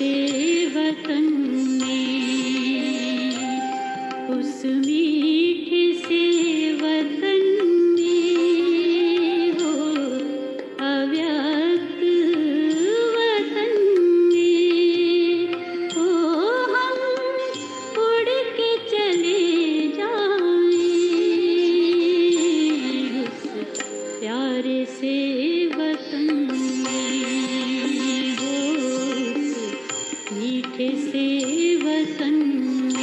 से वतन में, उस मीठे से वतन में हो, अव्यक्त वतन में हो, हम उड़ के चले जाएं उस प्यारे से वतन में हो, उस मीठे से वतन में।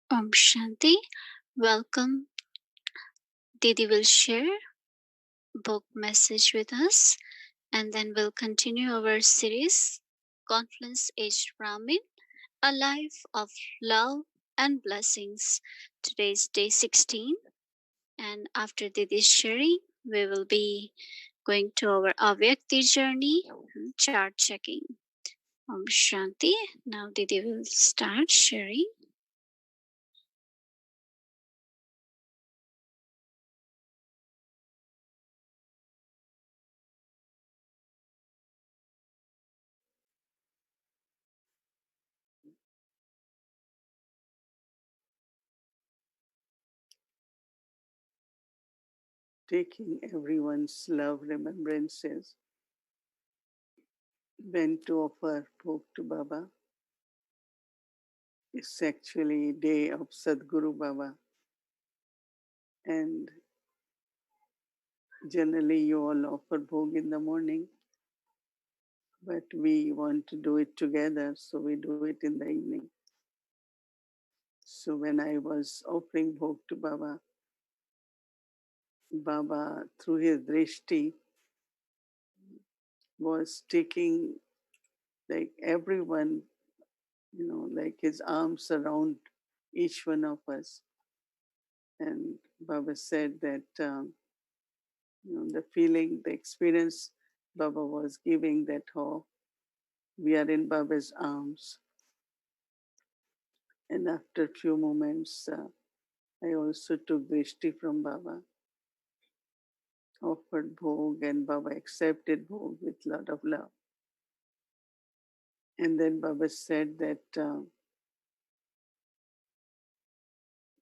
Om Shanti. Welcome. Didi will share book message with us, and then we'll continue our series, Confluence-Aged Brahmin, a life of love and blessings. Today's day 16, and after Didi's sharing, we will be going to our Avyakti journey, chart checking. Om Shanti. Now Didi will start sharing. Taking everyone's love remembrances, when to offer bhog to Baba. It's actually day of Sadguru Baba, and Generally, you all offer bhog in the morning, but we want to do it together, so we do it in the evening. So when I was offering bhog to Baba, Baba, through his drishti, was taking like everyone, like his arms around each one of us. And Baba said that, the feeling, the experience Baba was giving, that how we are in Baba's arms. And after a few moments, I also took drishti from Baba, offered bhog, and Baba accepted bhog with lot of love. And then Baba said that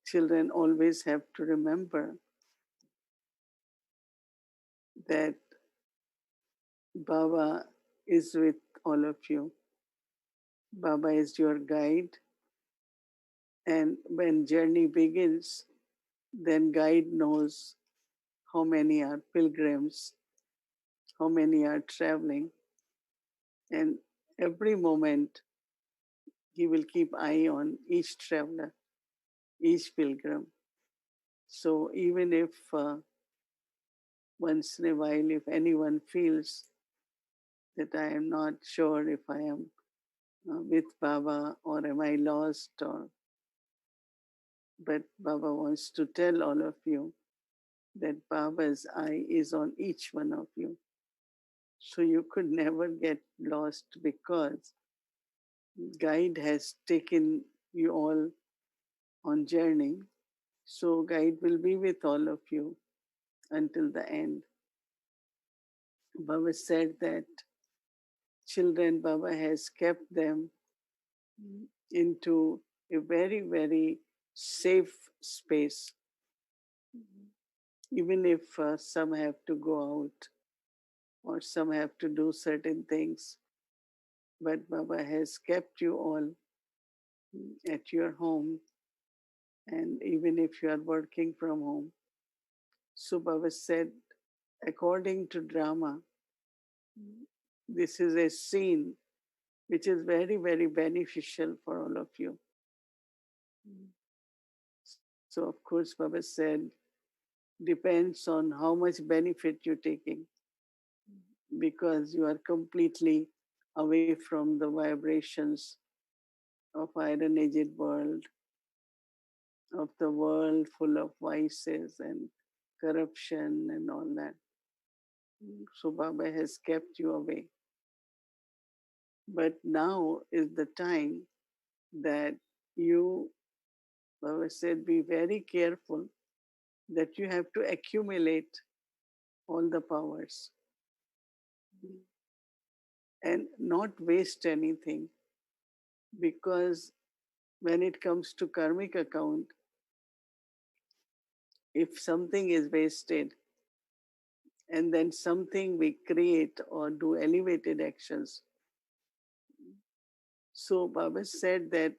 children always have to remember that Baba is with all of you. Baba is your guide. And when journey begins, then guide knows how many are pilgrims, how many are traveling. And every moment, he will keep eye on each traveler, each pilgrim. So even if once in a while, if anyone feels that I am not sure if I am with Baba or am I lost, or but Baba wants to tell all of you that Baba's eye is on each one of you. So you could never get lost because guide has taken you all on journey. So guide will be with all of you until the end. Baba said that children, Baba has kept them into a very, very safe space. Even if some have to go out or some have to do certain things, but Baba has kept you all at your home, and even if you are working from home. So Baba said, according to drama, this is a scene which is very, very beneficial for all of you. So, of course, Baba said, depends on how much benefit you're taking, because you are completely away from the vibrations of iron aged world, of the world full of vices and corruption and all that. So Baba has kept you away. But now is the time that you, Baba said, be very careful that you have to accumulate all the powers and not waste anything, because when it comes to karmic account, if something is wasted and then something we create or do elevated actions. So Baba said that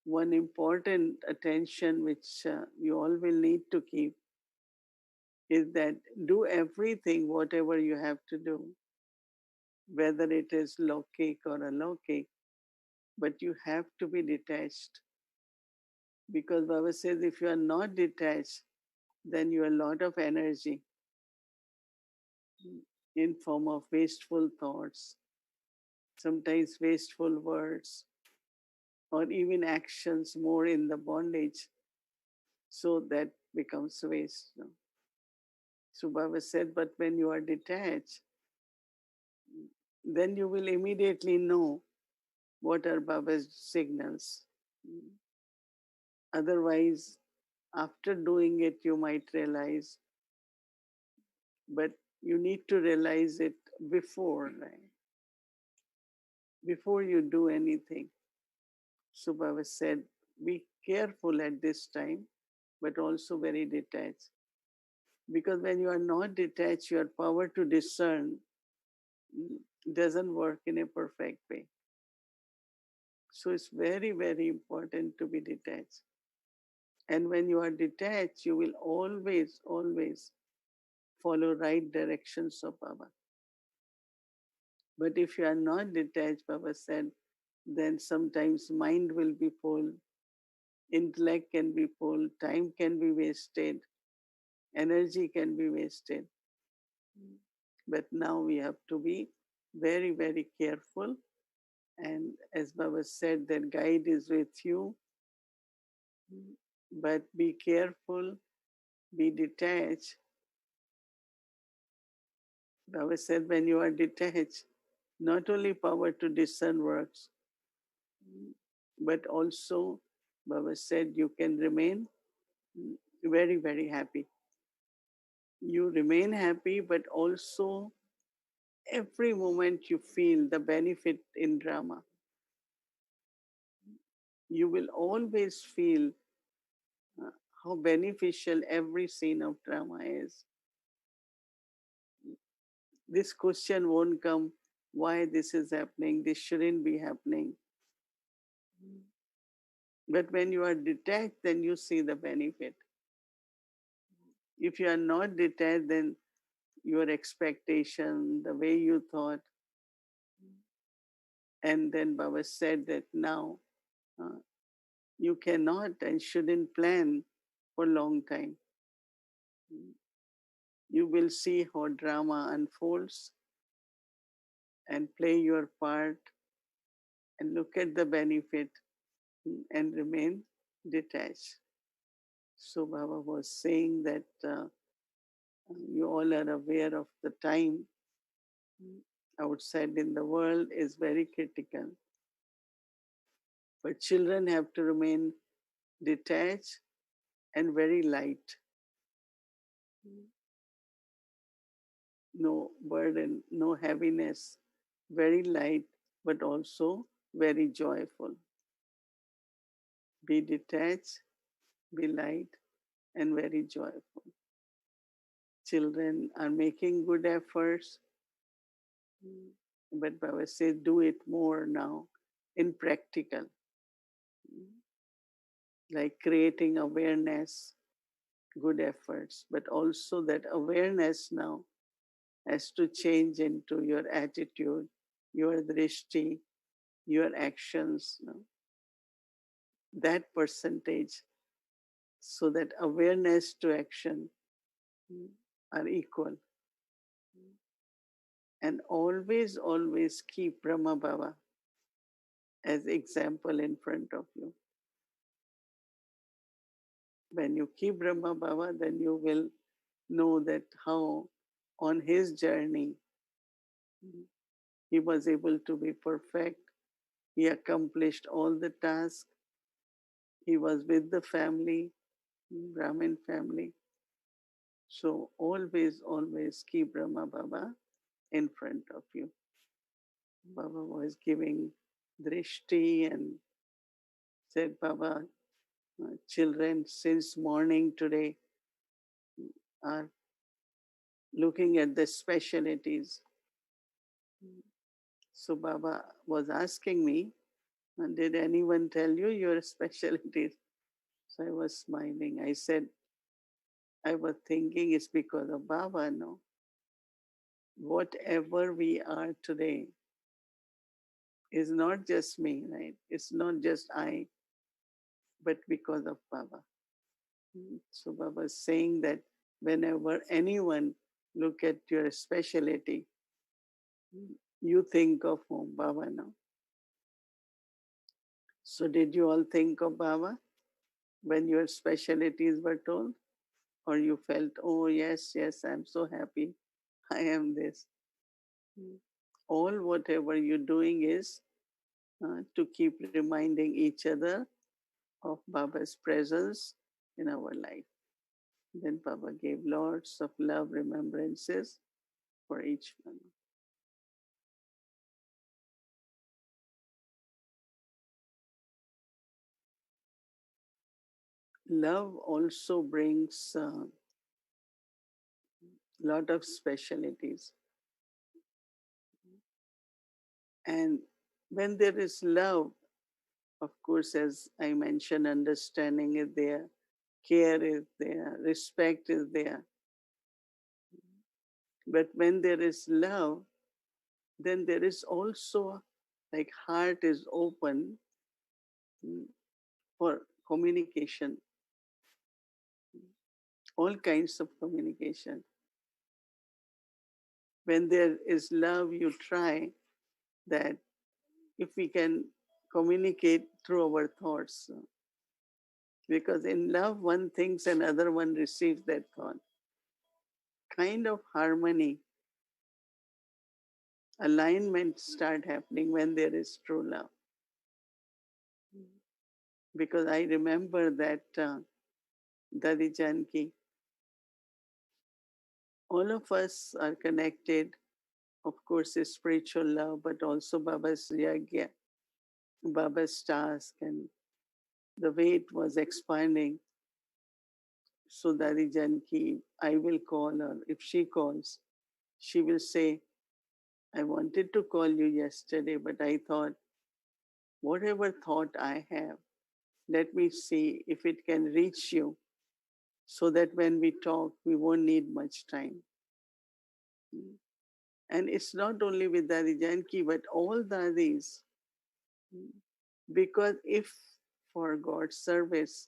one important attention which you all will need to keep is that do everything, whatever you have to do, whether it is lokik or alokik, but you have to be detached. Because Baba says if you are not detached, then you have a lot of energy in form of wasteful thoughts, sometimes wasteful words, or even actions more in the bondage. So that becomes waste. So Baba said, but when you are detached, then you will immediately know what are Baba's signals. Otherwise, after doing it, you might realize, but you need to realize it before, right? Before you do anything. So Baba said, be careful at this time, but also very detached. Because when you are not detached, your power to discern doesn't work in a perfect way. So it's very, very important to be detached. And when you are detached, you will always, always follow right directions of Baba. But if you are not detached, Baba said, then sometimes mind will be full, intellect can be full, time can be wasted, energy can be wasted. But now we have to be very, very careful. And as Baba said, that guide is with you, but be careful, be detached. Baba said, when you are detached, not only power to discern works, but also, Baba said, you can remain very, very happy. You remain happy, but also every moment you feel the benefit in drama. You will always feel uh, how beneficial every scene of drama is. This question won't come why this is happening, this shouldn't be happening. But when you are detached, then you see the benefit. If you are not detached, then your expectation, the way you thought, and then Baba said that now uh, you cannot and shouldn't plan for a long time. You will see how drama unfolds and play your part and look at the benefit and remain detached. So Baba was saying that you all are aware of the time outside in the world is very critical. But children have to remain detached and very light. No burden, no heaviness, very light, but also very joyful. Be detached, be light, and very joyful. Children are making good efforts, but Baba says do it more now in practical, like creating awareness, good efforts, but also that awareness now has to change into your attitude, your drishti, your actions, that percentage, so that awareness to action are equal. And always, always keep Brahma Baba as example in front of you. When you keep Brahma Baba, then you will know that how on his journey he was able to be perfect. He accomplished all the tasks. He was with the family, Brahmin family. So always, always keep Brahma Baba in front of you. Baba was giving drishti and said, Baba, children since morning today are looking at the specialities. So Baba was asking me, did anyone tell you your specialties? So I was smiling. I said, I was thinking it's because of Baba, no? Whatever we are today is not just me, right? It's not just I, but because of Baba. So Baba is saying that whenever anyone look at your specialty, you think of whom? Baba, no? So did you all think of Baba when your specialties were told? Or you felt, oh yes, yes, I'm so happy, I am this. All whatever you're doing is to keep reminding each other of Baba's presence in our life. Then Baba gave lots of love remembrances for each one. Love also brings a lot of specialities. And when there is love, of course, as I mentioned, understanding is there, care is there, respect is there. But when there is love, then there is also like heart is open mm, for communication, all kinds of communication. When there is love, you try that if we can communicate through our thoughts. Because in love, one thinks and other one receives that thought. Kind of harmony, alignment start happening when there is true love. Because I remember that Dadi Janki, all of us are connected, of course, is spiritual love, but also Baba's yagya, Baba's task, and the way it was expanding. So Dadi Janki, I will call her. If she calls, she will say, I wanted to call you yesterday, but I thought, whatever thought I have, let me see if it can reach you so that when we talk, we won't need much time. And it's not only with Dadi Janki, but all Dadis. Because if for God's service,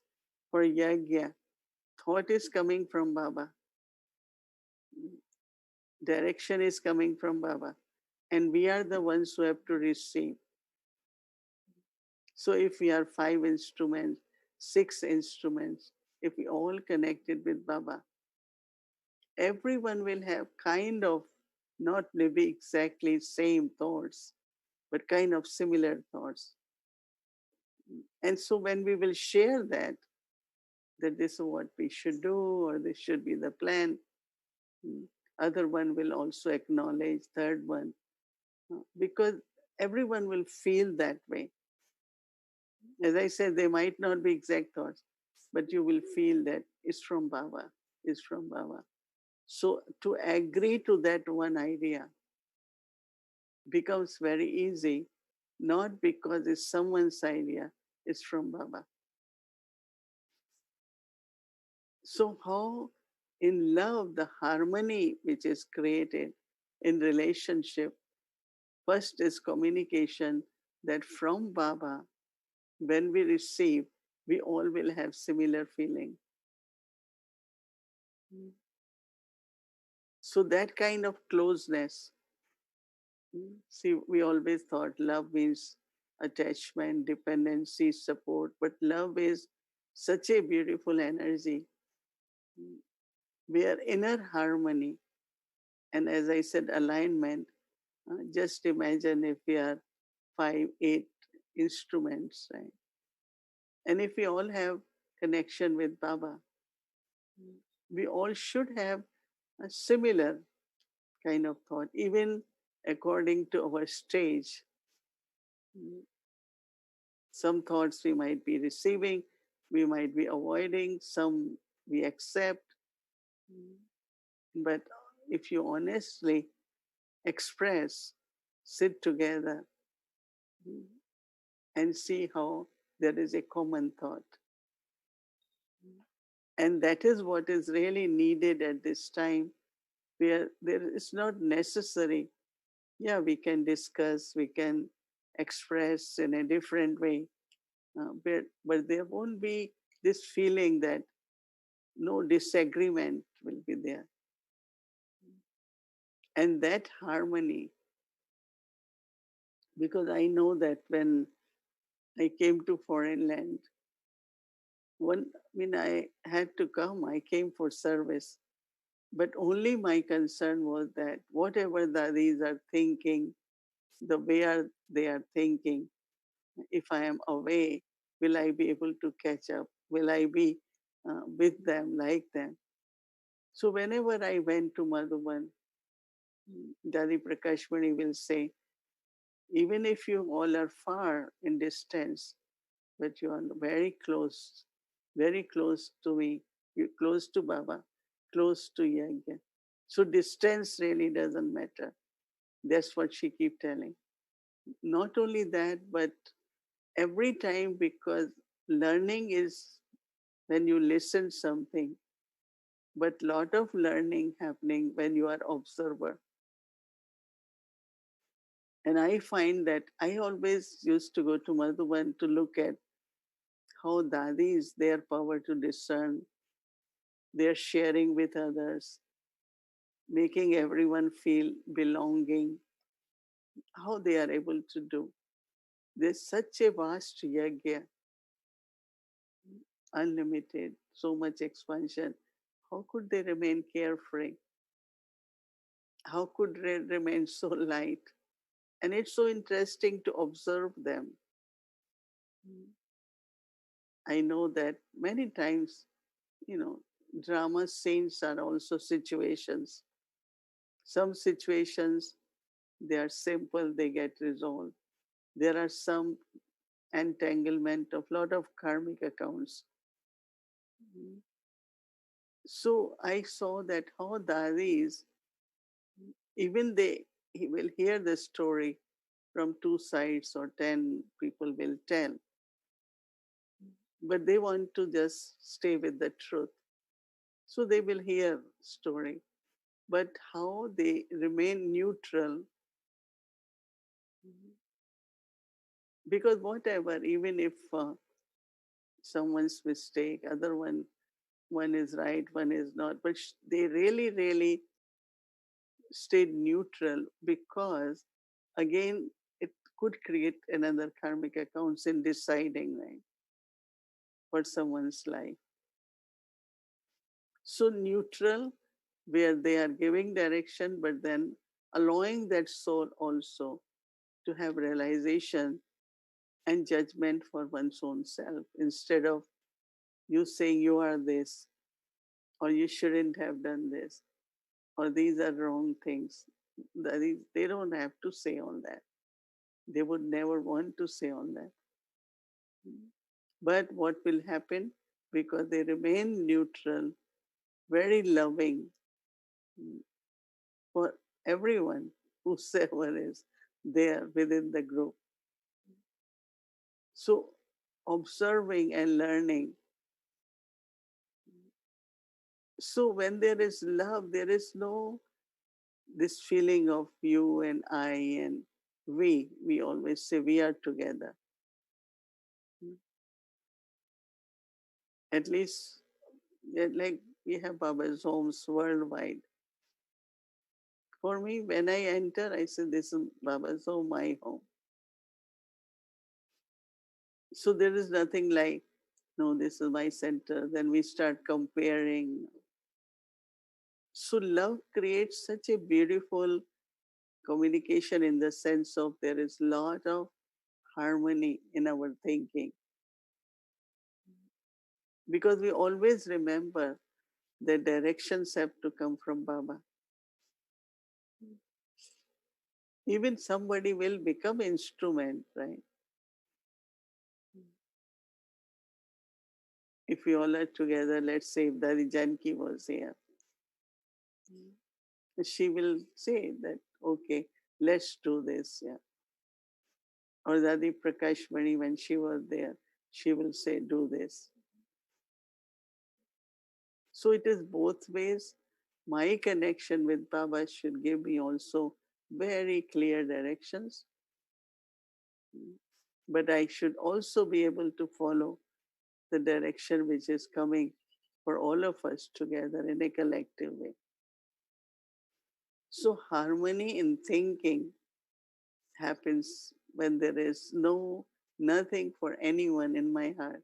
for yagya, thought is coming from Baba, direction is coming from Baba, and we are the ones who have to receive. So if we are 5 instruments, 6 instruments, if we all connected with Baba, everyone will have kind of not maybe exactly same thoughts, but kind of similar thoughts. And so when we will share that this is what we should do or this should be the plan, other one will also acknowledge, third one, because everyone will feel that way. As I said, they might not be exact thoughts, but you will feel that it's from Baba, it's from Baba. So to agree to that one idea becomes very easy, not because it's someone's idea, it's from Baba. So how in love, the harmony which is created in relationship, first is communication that from Baba, when we receive, we all will have similar feeling. So that kind of closeness. See, we always thought love means attachment, dependency, support, but love is such a beautiful energy where inner harmony and, as I said, alignment. Just imagine if we are 5, 8 instruments, right? And if we all have connection with Baba, we all should have a similar kind of thought, even according to our stage. Some thoughts we might be receiving, we might be avoiding, some we accept. But if you honestly express, sit together and see how there is a common thought. And that is what is really needed at this time, where there is not necessary. Yeah, we can discuss, we can express in a different way, but there won't be this feeling that no disagreement will be there. And that harmony, because I know that when I came to foreign land, I had to come, I came for service. But only my concern was that whatever Dadis are thinking, the way they are thinking, if I am away, will I be able to catch up? Will I be with them, like them? So whenever I went to Madhuban, Dadi Prakashmani will say, even if you all are far in distance, but you are very close to me, you're close to Baba, close to Yagya. So distance really doesn't matter. That's what she keep telling. Not only that, but every time, because learning is when you listen something, but lot of learning happening when you are observer. And I find that I always used to go to Madhuban to look at how dadis, their power to discern, their sharing with others, making everyone feel belonging, how they are able to do. There's such a vast yagya, unlimited, so much expansion. How could they remain carefree? How could they remain so light? And it's so interesting to observe them. I know that many times, you know, drama scenes are also situations. Some situations, they are simple, they get resolved. There are some entanglement of lot of karmic accounts. So I saw that how Dadis, even they he will hear the story from two sides or 10 people will tell, but they want to just stay with the truth. So they will hear story, but how they remain neutral, because whatever, even if someone's mistake, other one is right, one is not, but they really, really stayed neutral because again, it could create another karmic accounts in deciding, right, for someone's life. So neutral, where they are giving direction, but then allowing that soul also to have realization and judgment for one's own self instead of you saying you are this or you shouldn't have done this or these are wrong things. They don't have to say all that. They would never want to say all that. But what will happen? Because they remain neutral, very loving for everyone, whosoever is there within the group. So, observing and learning. So, when there is love, there is no this feeling of you and I and we. We always say we are together. At least, like we have Baba's homes worldwide. For me, when I enter, I say, this is Baba's home, my home. So there is nothing like, no, this is my center. Then we start comparing. So love creates such a beautiful communication in the sense of there is a lot of harmony in our thinking because we always remember the directions have to come from Baba. Even somebody will become instrument, right? If we all are together, let's say if Dadi Janki was here, she will say that, okay, let's do this, yeah. Or Dadi Prakashmani, when she was there, she will say, do this. So it is both ways. My connection with Baba should give me also very clear directions, but I should also be able to follow the direction which is coming for all of us together in a collective way. So harmony in thinking happens when there is nothing for anyone in my heart.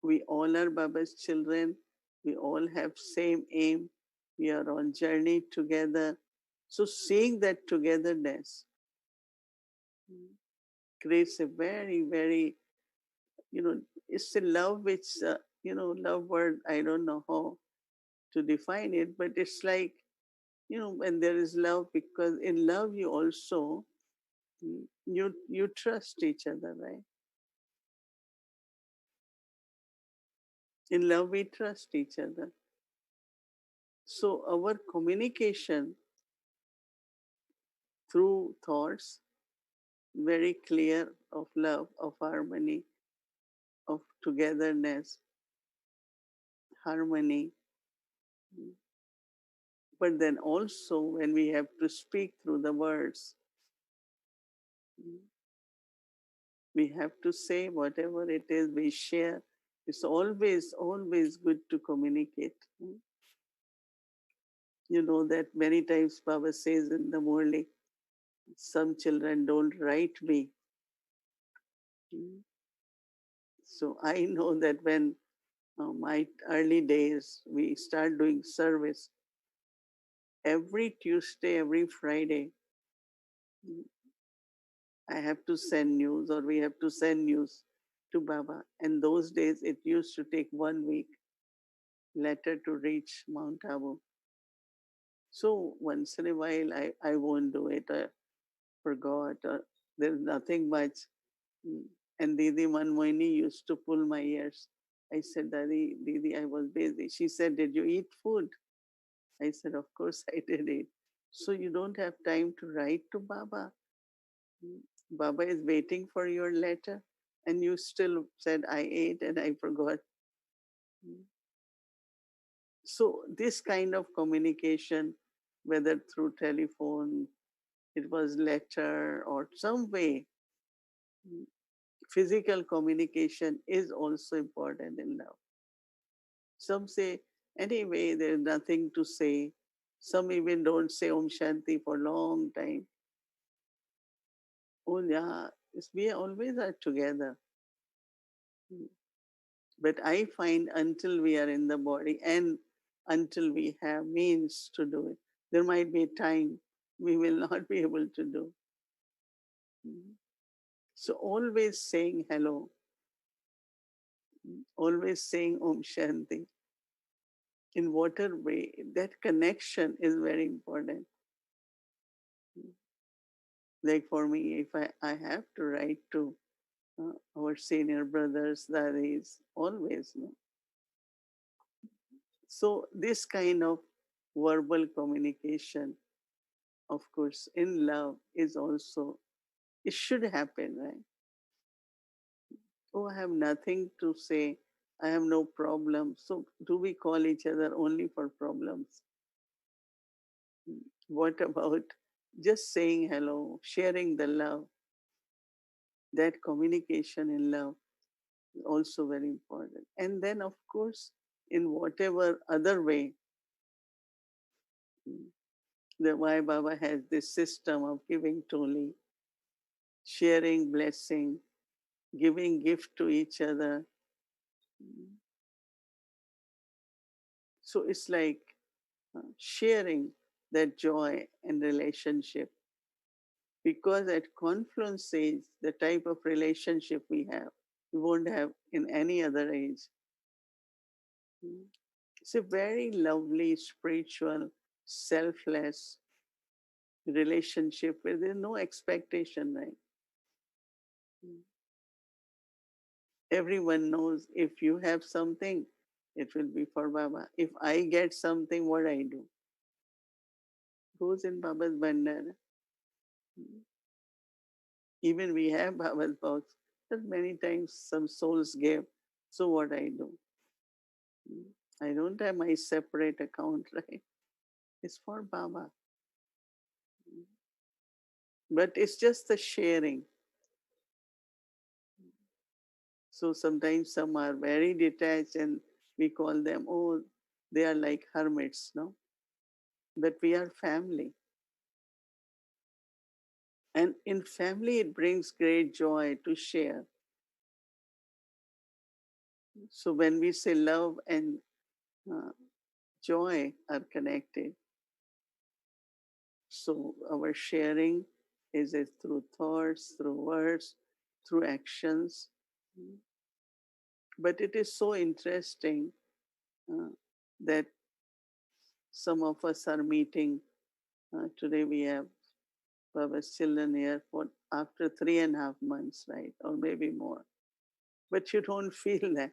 We all are Baba's children. We all have same aim. We are on journey together. So seeing that togetherness creates a very, very, it's a love which, love word, I don't know how to define it, but it's like, when there is love, because in love you also, you trust each other, right? In love, we trust each other. So our communication through thoughts, very clear of love, of harmony, of togetherness, harmony. But then also when we have to speak through the words, we have to say whatever it is we share. It's always, always good to communicate. You know that many times Baba says in the Murli, some children don't write me. So I know that when my early days, we start doing service every Tuesday, every Friday, I have to send news or we have to send news to Baba. And those days it used to take 1 week letter to reach Mount Abu. So once in a while I won't do it. I forgot or there's nothing much. Mm. And Didi Mohini used to pull my ears. I said, Daddy, Didi, I was busy. She said, did you eat food? I said, of course I did eat. So you don't have time to write to Baba. Mm. Baba is waiting for your letter. And you still said, I ate and I forgot. Mm. So this kind of communication, whether through telephone, it was letter or some way, mm, physical communication is also important in love. Some say, anyway, there's nothing to say. Some even don't say Om Shanti for a long time. Oh yeah, we always are together. Mm. But I find until we are in the body and until we have means to do it, there might be time we will not be able to do. Mm. So always saying hello, always saying Om Shanti in whatever way, that connection is very important. Like for me, if I have to write to our senior brothers, daddies, always. No? So this kind of verbal communication, of course, in love is also, it should happen, right? Oh, I have nothing to say. I have no problem. So do we call each other only for problems? What about just saying hello, sharing the love, that communication in love is also very important. And then, of course, in whatever other way, the Why Baba has this system of giving toli, sharing blessing, giving gift to each other. So it's like sharing that joy and relationship. Because at Confluence age, the type of relationship we have, we won't have in any other age. It's a very lovely, spiritual, selfless relationship where there's no expectation, right? Everyone knows if you have something, it will be for Baba. If I get something, what I do goes in Baba's bandana. Even we have Baba's box, but many times some souls give. So what I do? I don't have my separate account, right? It's for Baba. But it's just the sharing. So sometimes some are very detached and we call them, oh, they are like hermits, no? But we are family. And in family, it brings great joy to share. So when we say love and uh, joy are connected, so our sharing is it through thoughts, through words, through actions. But it is so interesting uh, that some of us are meeting. Today we have Baba's children here for after 3.5 months, right? Or maybe more. But you don't feel that.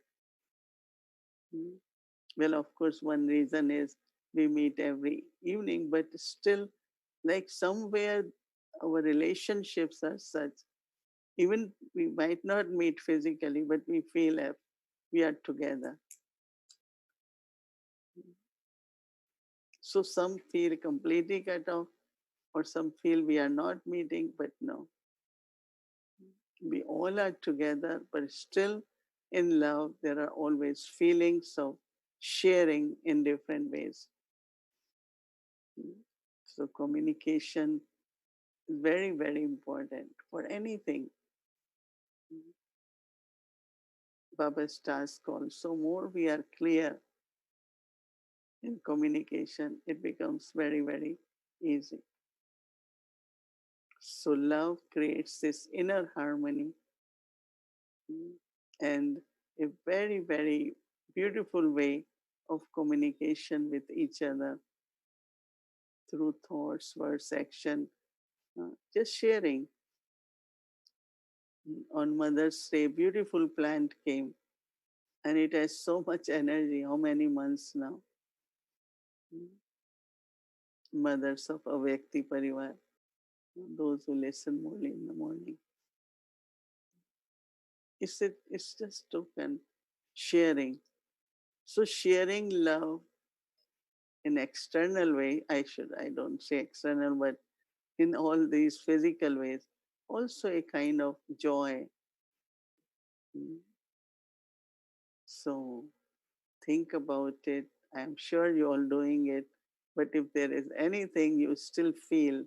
Mm. Well, of course, one reason is we meet every evening, but still, like somewhere our relationships are such. Even we might not meet physically, but we feel we are together. So some feel completely cut off, or some feel we are not meeting, but no. We all are together, but still in love, there are always feelings of sharing in different ways. So communication is very, very important for anything. Baba's task also, more we are clear in communication, it becomes very, very easy. So love creates this inner harmony and a very, very beautiful way of communication with each other through thoughts, words, action, just sharing. On Mother's Day, beautiful plant came and it has so much energy. How many months now? Mothers of Avyakti Parivar, those who listen only in the morning. It's just token sharing. So sharing love in external way, I don't say external, but in all these physical ways, also a kind of joy. So think about it. I'm sure you're all doing it. But if there is anything you still feel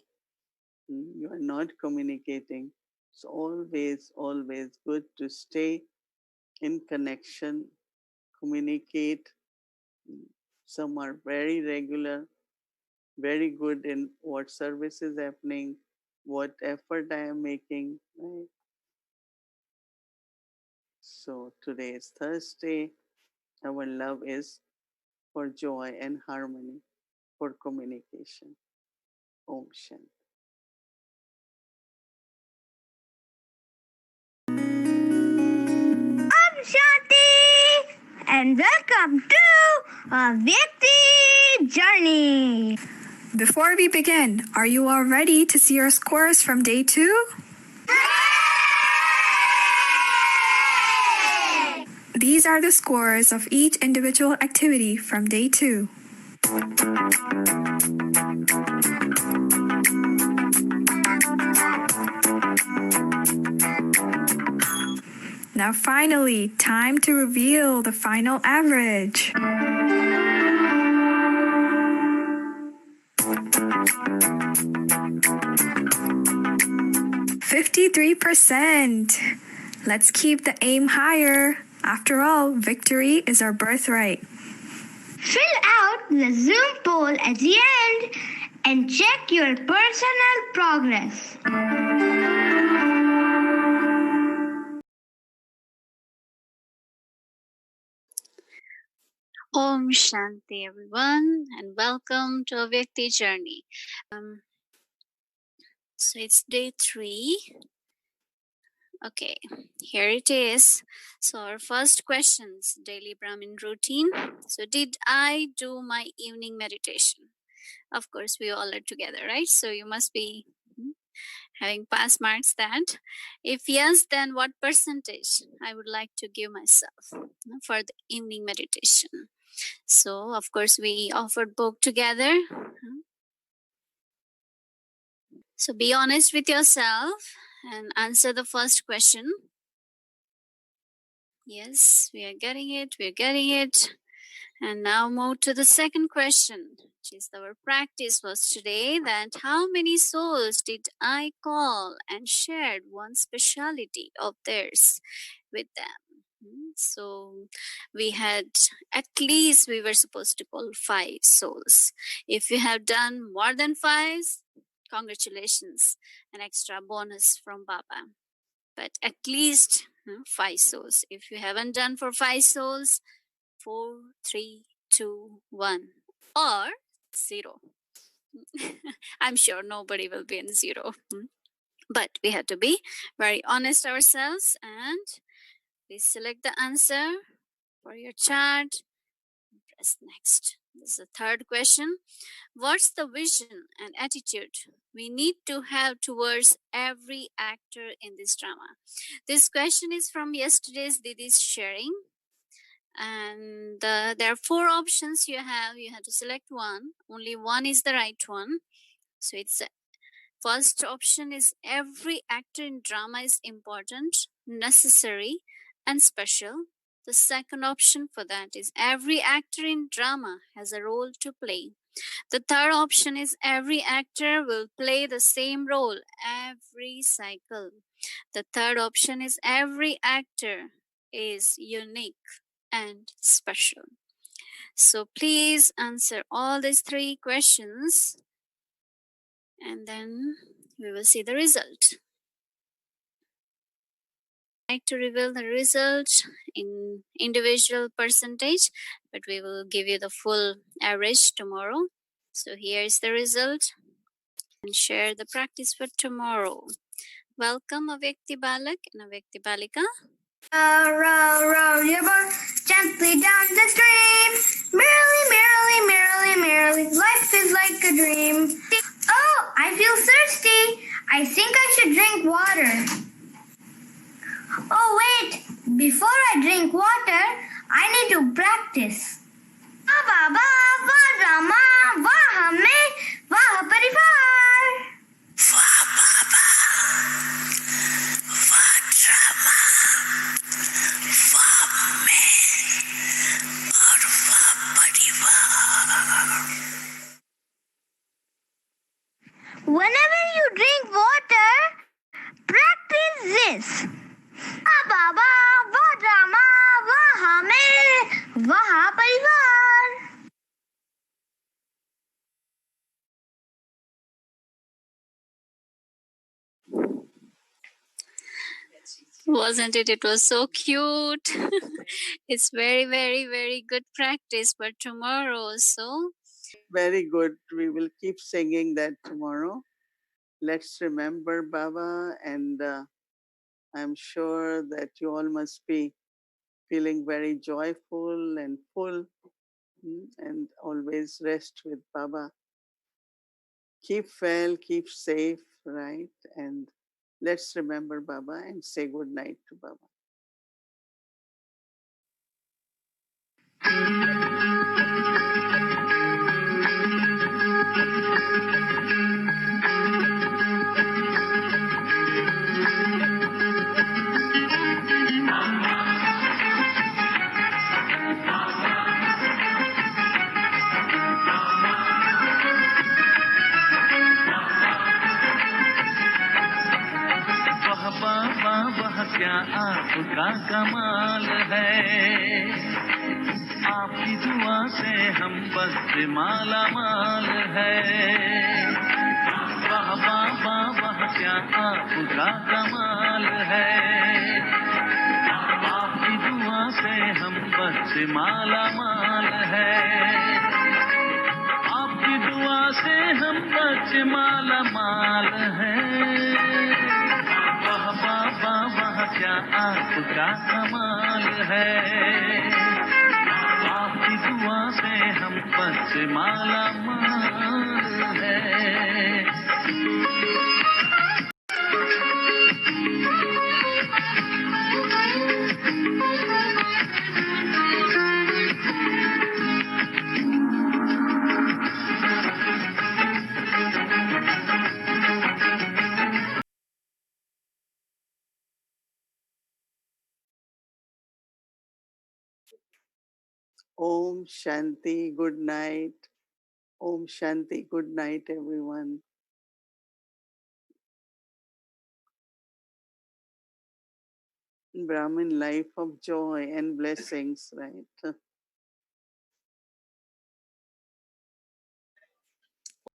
you are not communicating, it's always, always good to stay in connection, communicate. Some are very regular, very good in what service is happening, what effort I am making. Right? So today is Thursday. Our love is for joy and harmony, for communication. Om Shanti. Om Shanti and welcome to a Vyakti Journey. Before we begin, are you all ready to see your scores from day 2? These are the scores of each individual activity from day 2. Now finally, time to reveal the final average. %53%. Let's keep the aim higher. After all, victory is our birthright. Fill out the Zoom poll at the end and check your personal progress. Om Shanti, everyone, and welcome to a Vyakti Journey. So it's day 3. Okay, here it is. So our first questions, daily Brahmin routine. So did I do my evening meditation? Of course, we all are together, right? So you must be having pass marks that. If yes, then what percentage I would like to give myself for the evening meditation? So of course we offered book together. So be honest with yourself and answer the first question. Yes, we are getting it. We're getting it. And now move to the second question, which is our practice was today, that how many souls did I call and shared one speciality of theirs with them? So we had, at least we were supposed to call 5 souls. If you have done more than 5, congratulations, an extra bonus from Baba. But at least 5 souls. If you haven't done for 5 souls, 4, 3, 2, 1, or 0. I'm sure nobody will be in 0. But we have to be very honest ourselves, and please select the answer for your chart. Press next. This is the third question. What's the vision and attitude we need to have towards every actor in this drama? This question is from yesterday's Didi's sharing. And there are 4 options you have. You have to select one. Only one is the right one. So it's first option is every actor in drama is important, necessary, and special. The second option for that is every actor in drama has a role to play. The third option is every actor will play the same role every cycle. The third option is every actor is unique and special. So please answer all these 3 questions and then we will see the result. I like to reveal the result in individual percentage, but we will give you the full average tomorrow. So here is the result and share the practice for tomorrow. Welcome Avyakti Balak and Avyakti Balika. Row, row, row your boat gently down the stream. Merrily, merrily, merrily, merrily, life is like a dream. Oh, I feel thirsty. I think I should drink water. Oh, wait. Before I drink water, I need to practice. Va, va, va, Rama, va, hame, va, parivar. Whenever you drink water, practice this. Baba, va Rama, va hame, va parivar. Wasn't it? It was so cute. It's very, very, very good practice for tomorrow. So Very good. We will keep singing that tomorrow. Let's remember Baba, and I'm sure that you all must be feeling very joyful and full, and always rest with Baba. Keep well, keep safe, right? And let's remember Baba and say good night to Baba. बाबा वह क्या आपका कमाल है, आपकी दुआ से हम बस माला माल है। वाह बाबा वह क्या आपका कमाल है, आपकी दुआ से हम बस माला माल है, आपकी दुआ से हम बस माला माल है। वाह बाबा वह क्या आपका कमाल है, आपकी दुआ से हम बस माला माल है। Om Shanti, good night. Om Shanti, good night, everyone. Brahmin life of joy and blessings, right?